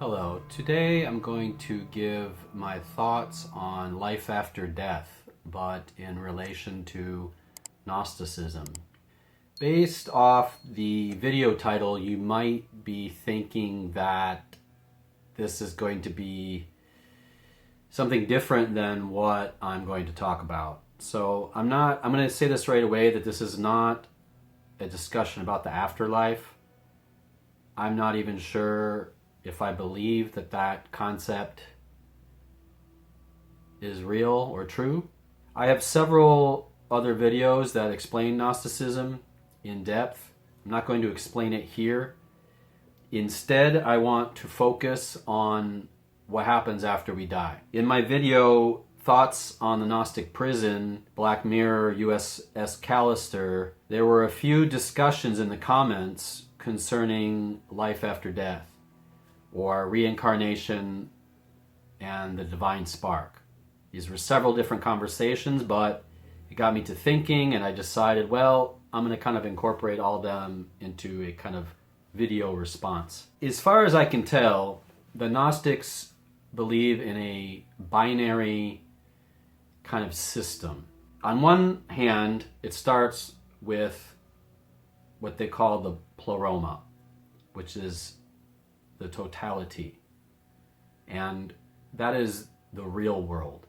Hello, today I'm going to give my thoughts on life after death, but in relation to Gnosticism. Based off the video title, you might be thinking that this is going to be something different than what I'm going to talk about. So I'm going to say this right away that this is not a discussion about the afterlife. I'm not even sure if I believe that that concept is real or true. I have several other videos that explain Gnosticism in depth. I'm not going to explain it here. Instead, I want to focus on what happens after we die. In my video, Thoughts on the Gnostic Prison, Black Mirror, USS Callister, there were a few discussions in the comments concerning life after death, or reincarnation and the divine spark. These were several different conversations, but it got me to thinking, and I decided, well, I'm going to kind of incorporate all of them into a kind of video response. As far as I can tell, the Gnostics believe in a binary kind of system. On one hand, it starts with what they call the Pleroma, which is the totality, and that is the real world.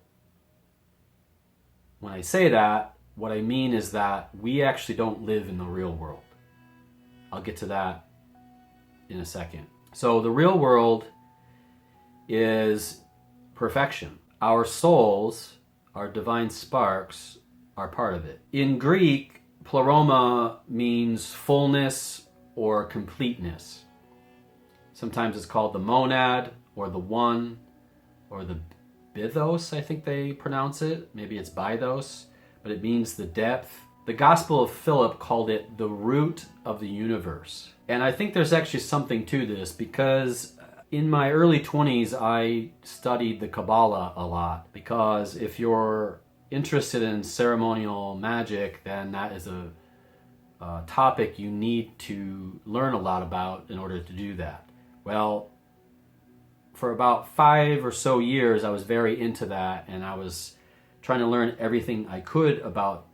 When I say that, what I mean is that we actually don't live in the real world. I'll get to that in a second. So the real world is perfection. Our souls, our divine sparks, are part of it. In Greek, Pleroma means fullness or completeness. Sometimes it's called the monad, or the one, or the bythos, I think they pronounce it. Maybe it's bythos, but it means the depth. The Gospel of Philip called it the root of the universe. And I think there's actually something to this, because in my early 20s, I studied the Kabbalah a lot, because if you're interested in ceremonial magic, then that is a topic you need to learn a lot about in order to do that. Well, for about 5 or so years, I was very into that, and I was trying to learn everything I could about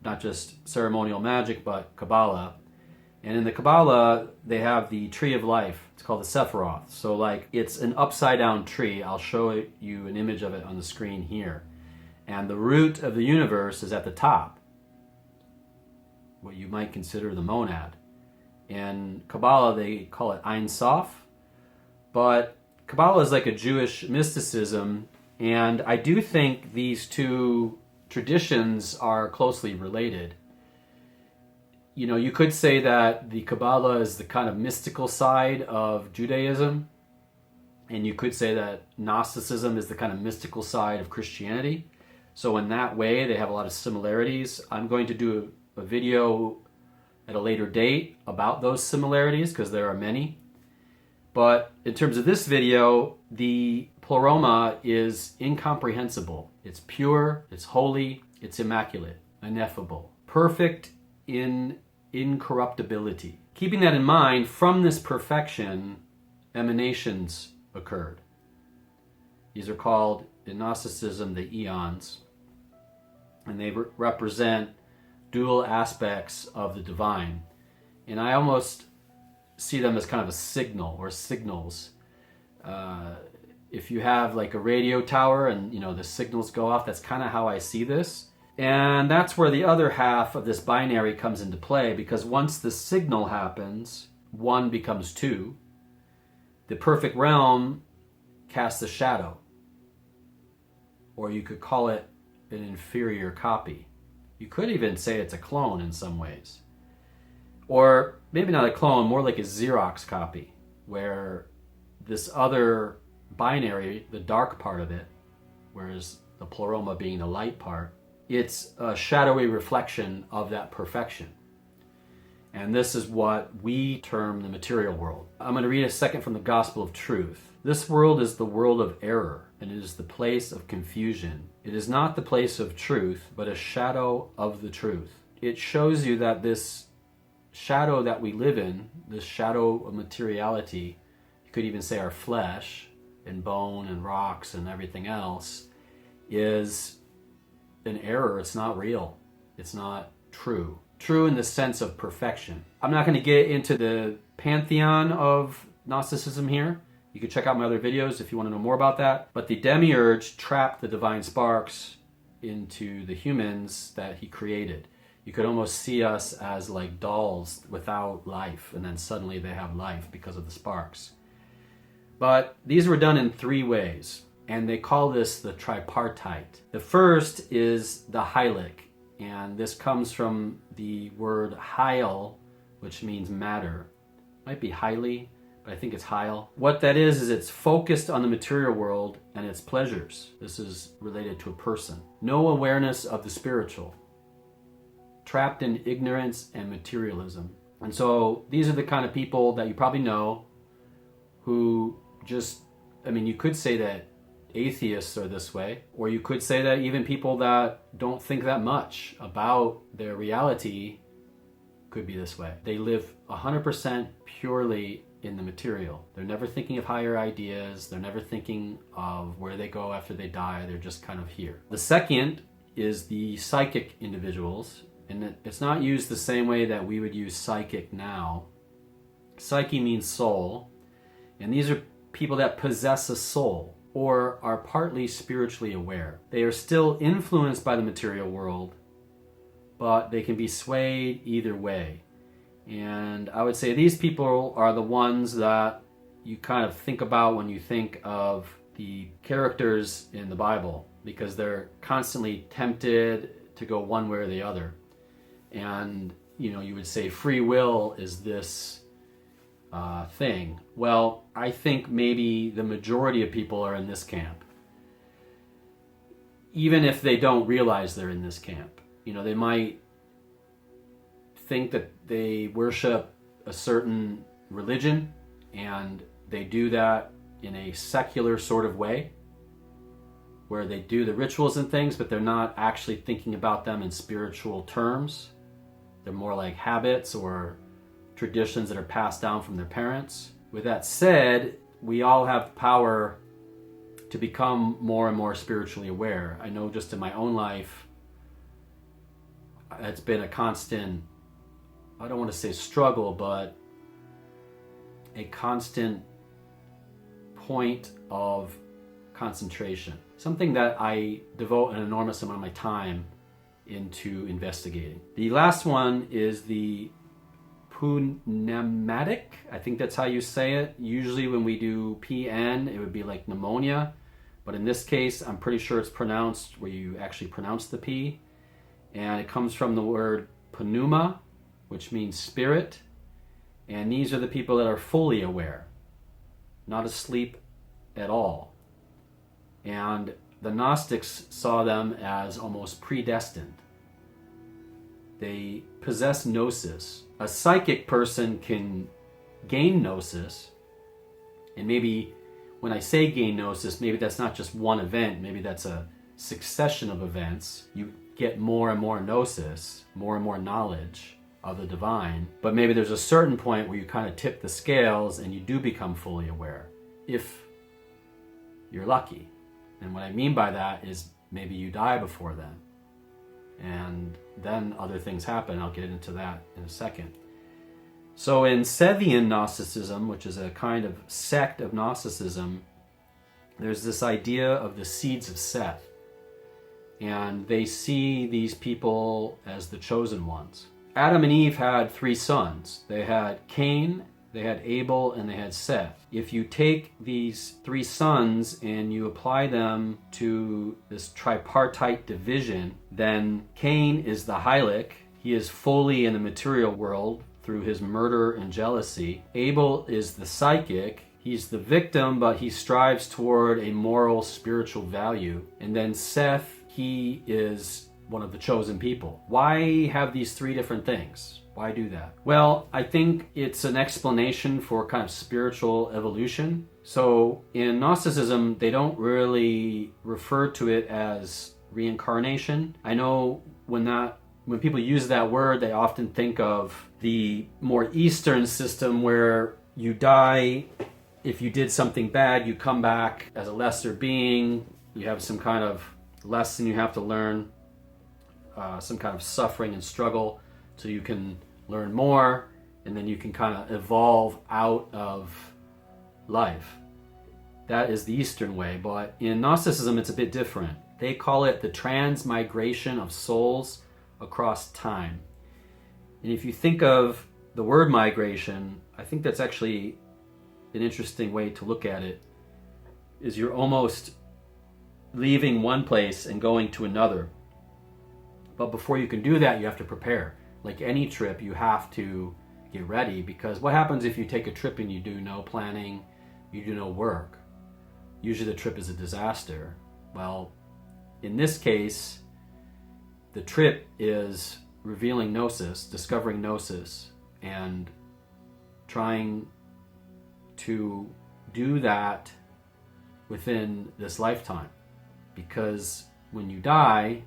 not just ceremonial magic, but Kabbalah. And in the Kabbalah, they have the tree of life. It's called the Sephiroth. So like, it's an upside down tree. I'll show you an image of it on the screen here. And the root of the universe is at the top, what you might consider the monad. In Kabbalah, they call it Ein Sof. But Kabbalah is like a Jewish mysticism, and I do think these two traditions are closely related. You know, you could say that the Kabbalah is the kind of mystical side of Judaism, and you could say that Gnosticism is the kind of mystical side of Christianity. So in that way, they have a lot of similarities. I'm going to do a video at a later date about those similarities, because there are many. But in terms of this video, the Pleroma is incomprehensible. It's pure, it's holy, it's immaculate, ineffable, perfect in incorruptibility. Keeping that in mind, from this perfection, emanations occurred. These are called, in Gnosticism, the eons, and they represent dual aspects of the divine. And I almost see them as kind of a signal, or signals. If you have like a radio tower and the signals go off, that's kind of how I see this. And that's where the other half of this binary comes into play, because once the signal happens, one becomes two. The perfect realm casts a shadow, or you could call it an inferior copy. You could even say it's a clone in some ways. Or maybe not a clone, more like a Xerox copy, where this other binary, the dark part of it, whereas the Pleroma being the light part, it's a shadowy reflection of that perfection. And this is what we term the material world. I'm going to read a second from the Gospel of Truth. This world is the world of error, and it is the place of confusion. It is not the place of truth, but a shadow of the truth. It shows you that this shadow that we live in, this shadow of materiality, you could even say our flesh and bone and rocks and everything else, is an error. It's not real. It's not true. True in the sense of perfection. I'm not going to get into the pantheon of Gnosticism here. You can check out my other videos if you want to know more about that. But the demiurge trapped the divine sparks into the humans that he created. You could almost see us as like dolls without life, and then suddenly they have life because of the sparks. But these were done in 3 ways, and they call this the tripartite. The first is the hylic, and this comes from the word hyle, which means matter. Might be highly, but I think it's hyle. What that is it's focused on the material world and its pleasures. This is related to a person. No awareness of the spiritual. Trapped in ignorance and materialism. And so these are the kind of people that you probably know who just, I mean, you could say that atheists are this way, or you could say that even people that don't think that much about their reality could be this way. They live 100% purely in the material. They're never thinking of higher ideas. They're never thinking of where they go after they die. They're just kind of here. The second is the psychic individuals, and it's not used the same way that we would use psychic now. Psyche means soul, and these are people that possess a soul or are partly spiritually aware. They are still influenced by the material world, but they can be swayed either way. And I would say these people are the ones that you kind of think about when you think of the characters in the Bible, because they're constantly tempted to go one way or the other. And, you know, you would say free will is this thing. Well, I think maybe the majority of people are in this camp, even if they don't realize they're in this camp. You know, they might think that they worship a certain religion, and they do that in a secular sort of way, where they do the rituals and things, but they're not actually thinking about them in spiritual terms. They're more like habits or traditions that are passed down from their parents. With that said, we all have the power to become more and more spiritually aware. I know just in my own life, it's been a constant, I don't want to say struggle, but a constant point of concentration. Something that I devote an enormous amount of my time into investigating. The last one is the pneumatic. I think that's how you say it. Usually when we do PN, it would be like pneumonia. But in this case, I'm pretty sure it's pronounced where you actually pronounce the P. And it comes from the word pneuma, which means spirit. And these are the people that are fully aware, not asleep at all. And the Gnostics saw them as almost predestined. They possess gnosis. A psychic person can gain gnosis, and maybe when I say gain gnosis, maybe that's not just one event, maybe that's a succession of events. You get more and more gnosis, more and more knowledge of the divine, but maybe there's a certain point where you kind of tip the scales and you do become fully aware, if you're lucky. And what I mean by that is maybe you die before then. And then other things happen. I'll get into that in a second. So in Sethian Gnosticism, which is a kind of sect of Gnosticism, there's this idea of the seeds of Seth. And they see these people as the chosen ones. Adam and Eve had 3 sons. They had Cain, they had Abel, and they had Seth. If you take these 3 sons and you apply them to this tripartite division, then Cain is the hylic. He is fully in the material world through his murder and jealousy. Abel is the psychic. He's the victim, but he strives toward a moral, spiritual value. And then Seth, he is one of the chosen people. Why have these 3 different things? Why do that? Well, I think it's an explanation for kind of spiritual evolution. So in Gnosticism, they don't really refer to it as reincarnation. I know when people use that word, they often think of the more Eastern system where you die if you did something bad, you come back as a lesser being. You have some kind of lesson you have to learn, some kind of suffering and struggle, so you can learn more, and then you can kind of evolve out of life. That is the Eastern way, but in Gnosticism it's a bit different. They call it the transmigration of souls across time. And if you think of the word migration, I think that's actually an interesting way to look at it, is you're almost leaving one place and going to another. But before you can do that, you have to prepare. Like any trip, you have to get ready, because what happens if you take a trip and you do no planning, you do no work? Usually the trip is a disaster. Well, in this case, the trip is revealing gnosis, discovering gnosis, and trying to do that within this lifetime. Because when you die,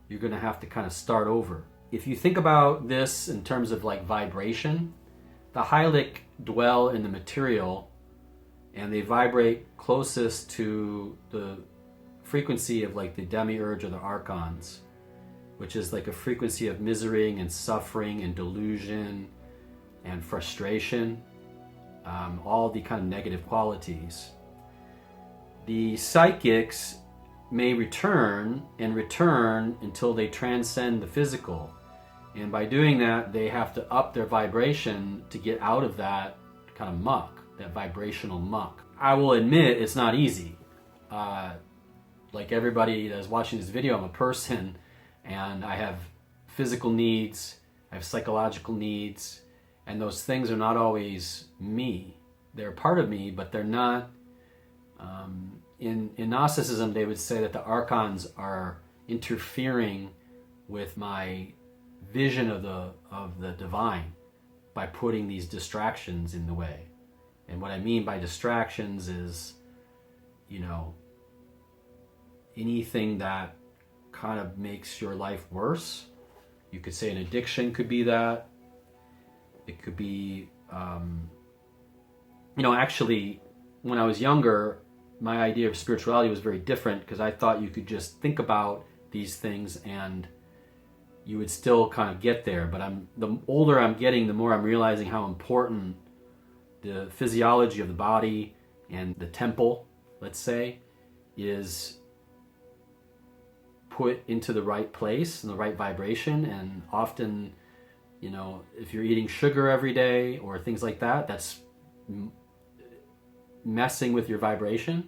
you're going to have to kind of start over. If you think about this in terms of like vibration, the hylic dwell in the material and they vibrate closest to the frequency of like the demiurge or the archons, which is like a frequency of misery and suffering and delusion and frustration, all the kind of negative qualities. The psychics may return until they transcend the physical. And by doing that, they have to up their vibration to get out of that kind of muck, that vibrational muck. I will admit it's not easy. Like everybody that's watching this video, I'm a person and I have physical needs, I have psychological needs, and those things are not always me. They're part of me, but they're not. In Gnosticism, they would say that the archons are interfering with my vision of the divine by putting these distractions in the way. And what I mean by distractions is, anything that kind of makes your life worse. You could say an addiction could be that. It could be, actually, when I was younger, my idea of spirituality was very different, because I thought you could just think about these things and you would still kind of get there. But the older I'm getting, the more I'm realizing how important the physiology of the body and the temple, let's say, is put into the right place and the right vibration. And often, if you're eating sugar every day or things like that, that's messing with your vibration.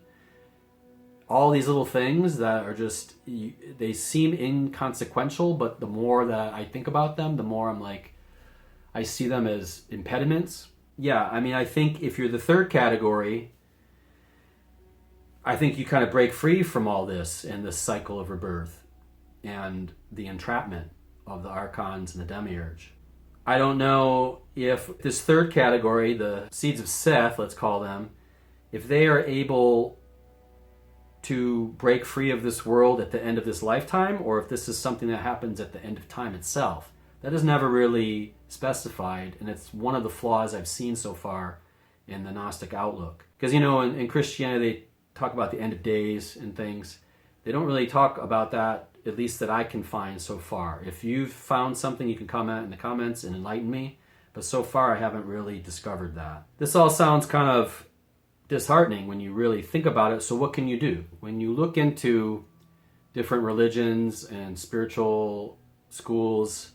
All these little things that are just, they seem inconsequential, but the more that I think about them, the more I'm like, I see them as impediments. Yeah, I think if you're the third category, I think you kind of break free from all this and this cycle of rebirth and the entrapment of the archons and the demiurge. I don't know if this third category, the seeds of Seth, let's call them, if they are able to break free of this world at the end of this lifetime, or if this is something that happens at the end of time itself. That is never really specified, and it's one of the flaws I've seen so far in the Gnostic outlook. Because, in Christianity, they talk about the end of days and things. They don't really talk about that, at least that I can find so far. If you've found something, you can comment in the comments and enlighten me. But so far, I haven't really discovered that. This all sounds kind of disheartening when you really think about it. So what can you do? When you look into different religions and spiritual schools,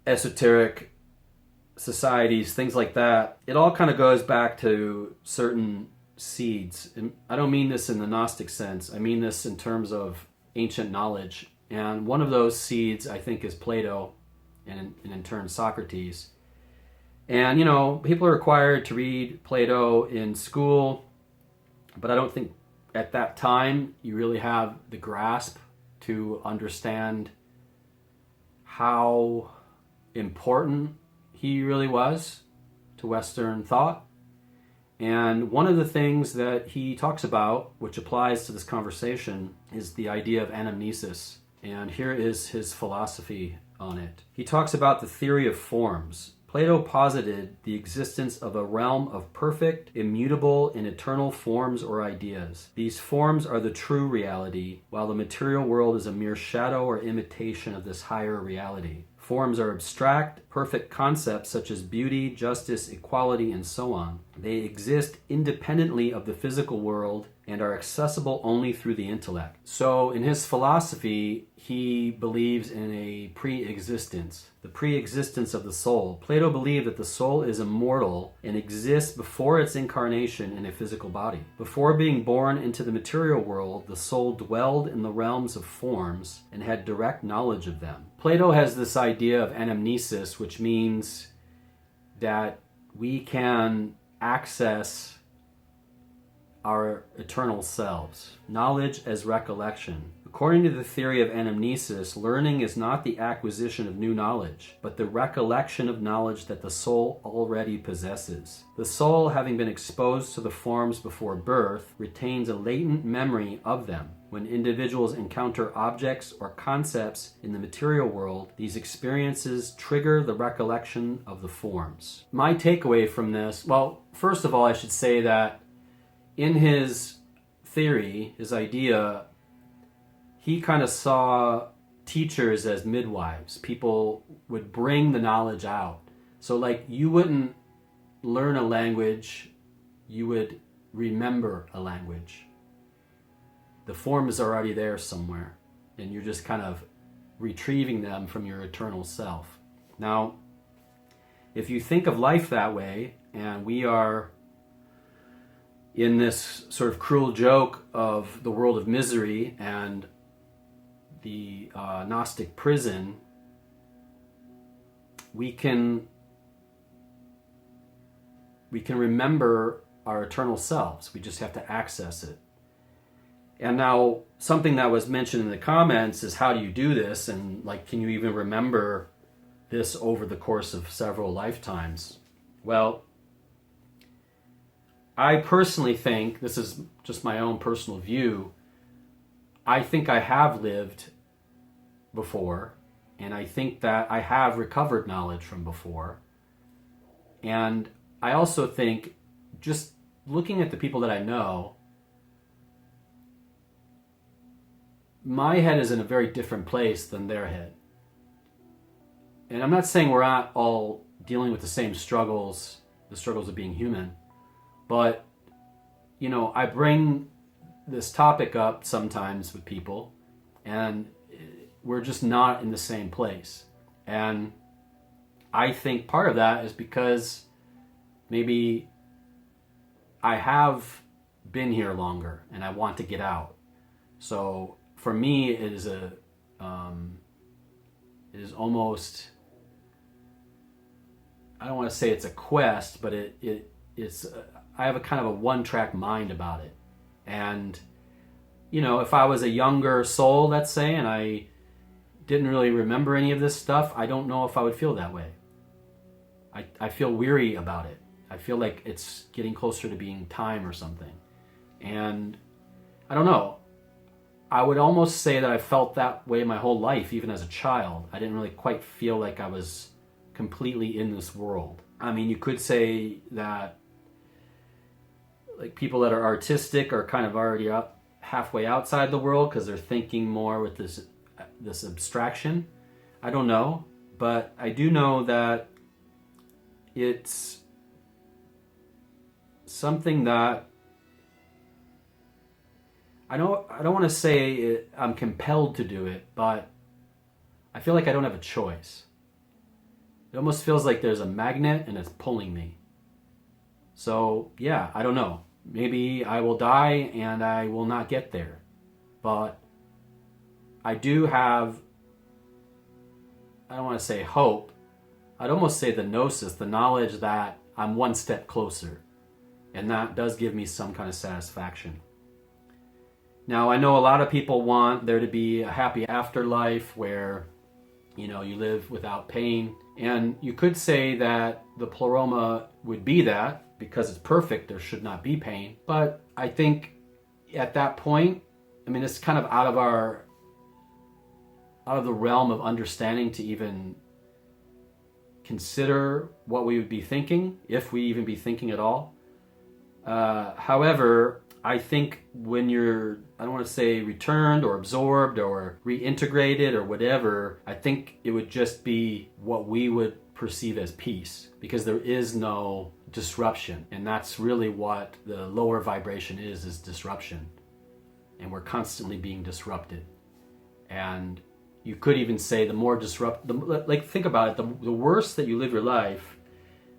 esoteric societies, things like that, it all kind of goes back to certain seeds. And I don't mean this in the Gnostic sense. I mean this in terms of ancient knowledge. And one of those seeds, I think, is Plato, and in turn Socrates. And, people are required to read Plato in school, but I don't think at that time you really have the grasp to understand how important he really was to Western thought. And one of the things that he talks about, which applies to this conversation, is the idea of anamnesis. And here is his philosophy on it. He talks about the theory of forms. Plato posited the existence of a realm of perfect, immutable, and eternal forms or ideas. These forms are the true reality, while the material world is a mere shadow or imitation of this higher reality. Forms are abstract, perfect concepts such as beauty, justice, equality, and so on. They exist independently of the physical world and are accessible only through the intellect. So in his philosophy, he believes in a pre-existence, the pre-existence of the soul. Plato believed that the soul is immortal and exists before its incarnation in a physical body. Before being born into the material world, the soul dwelled in the realms of forms and had direct knowledge of them. Plato has this idea of anamnesis, which means that we can access our eternal selves. Knowledge as recollection. According to the theory of anamnesis, learning is not the acquisition of new knowledge, but the recollection of knowledge that the soul already possesses. The soul, having been exposed to the forms before birth, retains a latent memory of them. When individuals encounter objects or concepts in the material world, these experiences trigger the recollection of the forms. My takeaway from this, well, first of all, I should say that in his theory, his idea, he kind of saw teachers as midwives. People would bring the knowledge out. So like you wouldn't learn a language, you would remember a language. The form is already there somewhere, and you're just kind of retrieving them from your eternal self. Now, if you think of life that way, and we are in this sort of cruel joke of the world of misery and the Gnostic prison, we can remember our eternal selves. We just have to access it. And now, something that was mentioned in the comments is, how do you do this? And like, can you even remember this over the course of several lifetimes? Well, I personally think, this is just my own personal view, I think I have lived before, and I think that I have recovered knowledge from before. And I also think, just looking at the people that I know, my head is in a very different place than their head. And I'm not saying we're not all dealing with the same struggles, the struggles of being human. But, you know, I bring this topic up sometimes with people, and we're just not in the same place. And I think part of that is because maybe I have been here longer and I want to get out. So for me, it is almost, I don't want to say it's a quest, but it's I have a kind of a one-track mind about it. And, you know, if I was a younger soul, let's say, and I didn't really remember any of this stuff, I don't know if I would feel that way. I feel weary about it. I feel like it's getting closer to being time or something. And I don't know. I would almost say that I felt that way my whole life, even as a child. I didn't really quite feel like I was completely in this world. I mean, you could say that like people that are artistic are kind of already halfway outside the world because they're thinking more with this abstraction. I don't know, but I do know that it's something that I don't want to say I'm compelled to do it, but I feel like I don't have a choice. It almost feels like there's a magnet and it's pulling me. So yeah, I don't know. Maybe I will die and I will not get there. But I do have, I don't want to say hope, I'd almost say the gnosis, the knowledge that I'm one step closer. And that does give me some kind of satisfaction. Now, I know a lot of people want there to be a happy afterlife where, you know, you live without pain. And you could say that the Pleroma would be that, because it's perfect, there should not be pain. But I think at that point, I mean, it's kind of out of the realm of understanding to even consider what we would be thinking, if we even be thinking at all. However, I think when you're, I don't want to say returned or absorbed or reintegrated or whatever, I think it would just be what we would perceive as peace, because there is no disruption. And that's really what the lower vibration is disruption. And we're constantly being disrupted. And you could even say the more like think about it, the worse that you live your life,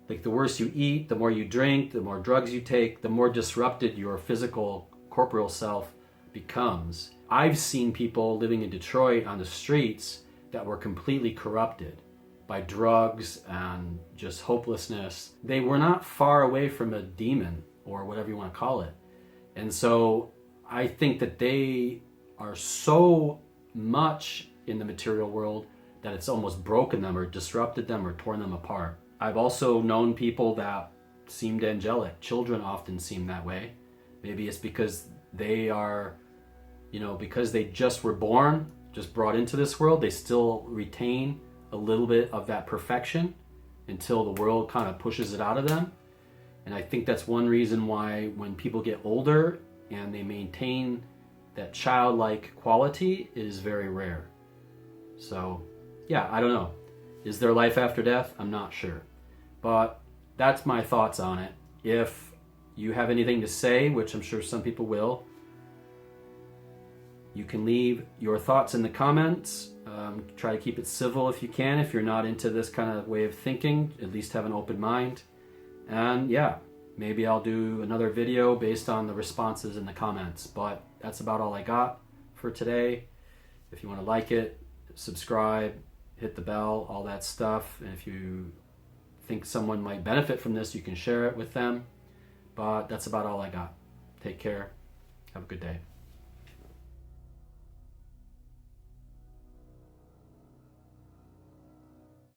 like the worse you eat, the more you drink, the more drugs you take, the more disrupted your physical, corporeal self becomes. I've seen people living in Detroit on the streets that were completely corrupted by drugs and just hopelessness. They were not far away from a demon or whatever you want to call it. And so I think that they are so much in the material world that it's almost broken them or disrupted them or torn them apart. I've also known people that seemed angelic. Children often seem that way. Maybe it's because they are, because they just were born, just brought into this world, they still retain a little bit of that perfection until the world kind of pushes it out of them. And I think that's one reason why when people get older and they maintain that childlike quality, it is very rare. So, yeah, I don't know. Is there life after death? I'm not sure. But that's my thoughts on it. If you have anything to say, which I'm sure some people will, you can leave your thoughts in the comments. Try to keep it civil if you can. If you're not into this kind of way of thinking, at least have an open mind. And yeah, maybe I'll do another video based on the responses in the comments. But that's about all I got for today. If you want to like it, subscribe, hit the bell, all that stuff. And if you think someone might benefit from this, you can share it with them. But that's about all I got. Take care. Have a good day.